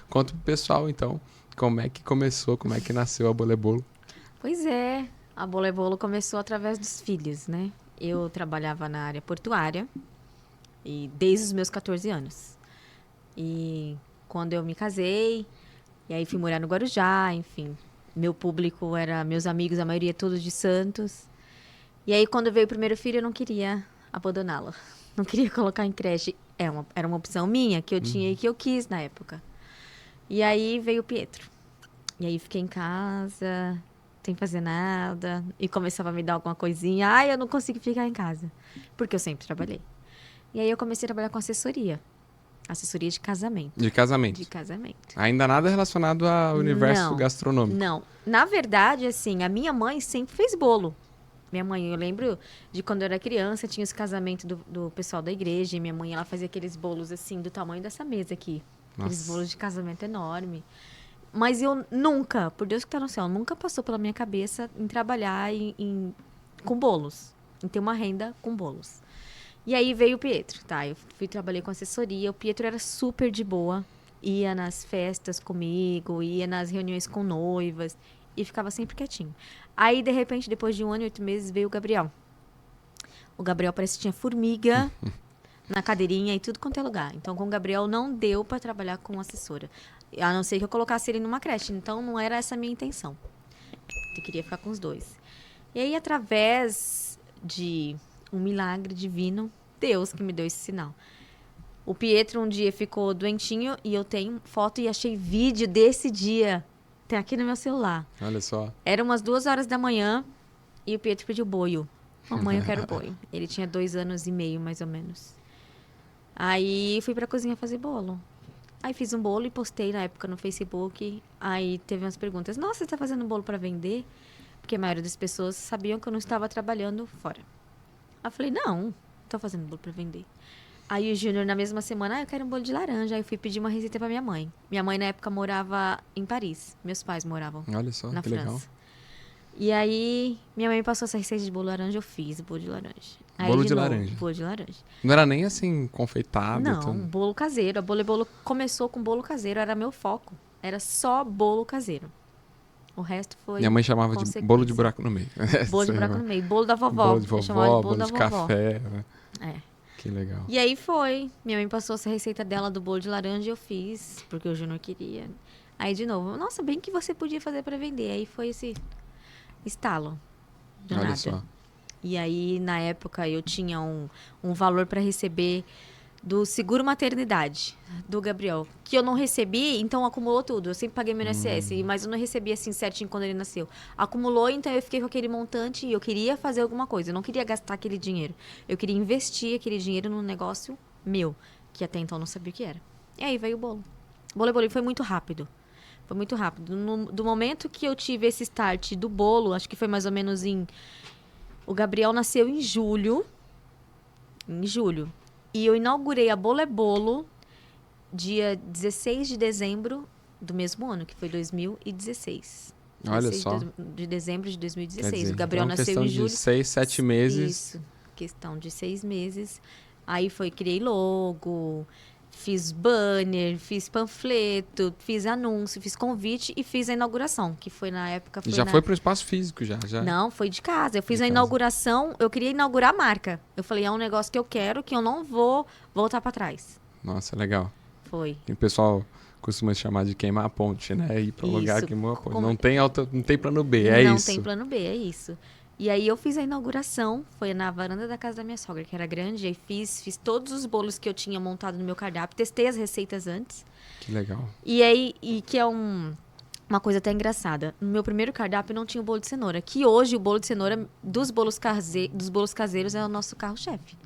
Conta pro pessoal, então, como é que começou, como é que nasceu a Bolebolo. Pois é, a Bolebolo começou através dos filhos, né? Eu trabalhava na área portuária e desde os meus 14 anos. E quando eu me casei, e aí fui morar no Guarujá, enfim. Meu público era meus amigos, a maioria todos de Santos. E aí quando veio o primeiro filho, eu não queria abandoná-lo. Não queria colocar em creche. Era uma opção minha que eu tinha e que eu quis na época. E aí veio o Pietro. E aí fiquei em casa, sem fazer nada. E começava a me dar alguma coisinha. Ai, eu não consigo ficar em casa. Porque eu sempre trabalhei. E aí eu comecei a trabalhar com assessoria. Assessoria de casamento. De casamento. De casamento. Ainda nada relacionado ao universo Não, gastronômico. não. Na verdade, assim, a minha mãe sempre fez bolo. Minha mãe, eu lembro de quando eu era criança, tinha os casamentos do pessoal da igreja. E minha mãe, ela fazia aqueles bolos, assim, do tamanho dessa mesa aqui. Aqueles Nossa. bolos de casamento enorme. Mas eu nunca, por Deus que tá no céu, nunca passou pela minha cabeça em trabalhar com bolos. Em ter uma renda com bolos. E aí veio o Pietro, tá? Eu trabalhei com assessoria. O Pietro era super de boa. Ia nas festas comigo, ia nas reuniões com noivas. E ficava sempre quietinho. Aí, de repente, depois de 1 ano e 8 meses, veio o Gabriel. O Gabriel parece que tinha formiga na cadeirinha e tudo quanto é lugar. Então, com o Gabriel não deu pra trabalhar com assessora. A não ser que eu colocasse ele numa creche. Então, não era essa a minha intenção. Eu queria ficar com os dois. E aí, através de um milagre divino, Deus que me deu esse sinal. O Pietro um dia ficou doentinho e eu tenho foto e achei vídeo desse dia. Tem aqui no meu celular. Olha só. Era umas 2 horas da manhã e o Pietro pediu boio. Mamãe, eu quero boio. Ele tinha 2 anos e meio, mais ou menos. Aí fui pra cozinha fazer bolo. Aí fiz um bolo e postei na época no Facebook. Aí teve umas perguntas. Nossa, você tá fazendo bolo pra vender? Porque a maioria das pessoas sabiam que eu não estava trabalhando fora. Aí eu falei, não tô fazendo bolo pra vender. Aí o Júnior, na mesma semana, eu quero um bolo de laranja. Aí eu fui pedir uma receita pra minha mãe. Minha mãe, na época, morava em Paris. Meus pais moravam Olha só, na que França. legal. E aí, minha mãe me passou essa receita de bolo de laranja, eu fiz o bolo de laranja. Aí, Bolo de laranja. Bolo de laranja. Não era nem assim, confeitado. Não, Tudo. bolo caseiro. A bolo começou com bolo caseiro, era meu foco. Era só bolo caseiro. O resto foi Minha mãe chamava de consequência. bolo de buraco no meio. Bolo de buraco no meio. Bolo da vovó. Bolo de Eu chamava vovó, de bolo de café. Né? É. Que legal. E aí foi. Minha mãe passou essa receita dela do bolo de laranja e eu fiz, porque o Júnior queria. Aí, de novo, nossa, bem que você podia fazer pra vender. Aí foi esse estalo. Do Olha nada. só. E aí, na época, eu tinha um valor pra receber do seguro maternidade do Gabriel, que eu não recebi, então acumulou tudo. Eu sempre paguei meu INSS, mas eu não recebi assim certinho quando ele nasceu. Acumulou, então eu fiquei com aquele montante e eu queria fazer alguma coisa. Eu não queria gastar aquele dinheiro. Eu queria investir aquele dinheiro num negócio meu, que até então eu não sabia o que era. E aí veio o bolo. Bolo foi muito rápido. Foi muito rápido. Do momento que eu tive esse start do bolo, acho que foi mais ou menos O Gabriel nasceu em julho. Em julho. E eu inaugurei a Bolebolo dia 16 de dezembro do mesmo ano, que foi 2016. Olha 16 só. de dezembro de 2016. Quer dizer, O Gabriel então, nasceu em julho. De 6, 7 meses. Isso, questão de 6 meses. Aí criei logo, fiz banner, fiz panfleto, fiz anúncio, fiz convite e fiz a inauguração, que foi na época... Foi para o espaço físico já? Não, foi de casa. Eu fiz De a casa. inauguração, eu queria inaugurar a marca. Eu falei, é um negócio que eu quero, que eu não vou voltar para trás. Nossa, legal. Foi. E o pessoal costuma chamar de queimar a ponte, né? Ir para um lugar que queimou a ponte. Não tem plano B, é isso. Não tem plano B, é isso. E aí eu fiz a inauguração, foi na varanda da casa da minha sogra, que era grande, aí fiz todos os bolos que eu tinha montado no meu cardápio, testei as receitas antes. Que legal. E aí, que é uma coisa até engraçada. No meu primeiro cardápio não tinha o bolo de cenoura, que hoje o bolo de cenoura dos bolos caseiros é o nosso carro-chefe.